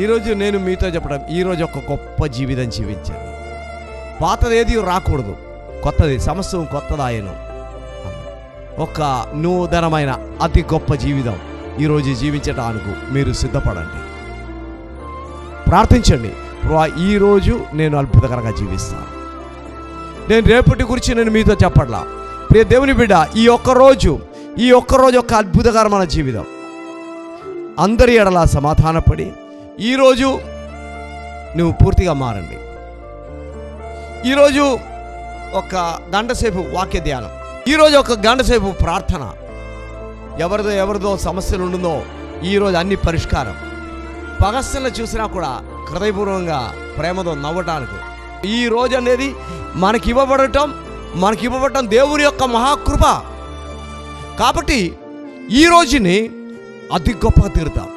ఈరోజు నేను మీతో చెప్పడం, ఈరోజు ఒక గొప్ప జీవితం జీవించండి. పాతది ఏది రాకూడదు, కొత్తది సమస్తం కొత్తదాయను. ఒక నూతనమైన అతి గొప్ప జీవితం ఈరోజు జీవించడానికి మీరు సిద్ధపడండి. ప్రార్థించండి, ప్రభువా ఈరోజు నేను అద్భుతకరంగా జీవిస్తాను. నేను రేపటి గురించి నేను మీతో చెప్పట్లా. ప్రియ దేవుని బిడ్డ, ఈ ఒక్కరోజు ఒక అద్భుతకరమైన జీవితం. అందరి ఎడల సమాధానపడి ఈరోజు నువ్వు పూర్తిగా మారండి. ఈరోజు ఒక గంట సేపు వాక్య ధ్యానం, ఈరోజు ఒక గంట సేపు ప్రార్థన. ఎవరిదో సమస్యలు ఉంటుందో ఈరోజు అన్ని పరిష్కారం. పగస్సులను చూసినా కూడా హృదయపూర్వకంగా ప్రేమతో నవ్వటానికి ఈ రోజు అనేది మనకి ఇవ్వబడటం దేవుని యొక్క మహాకృప. కాబట్టి ఈ రోజుని అతి గొప్పగా తీరుతాం.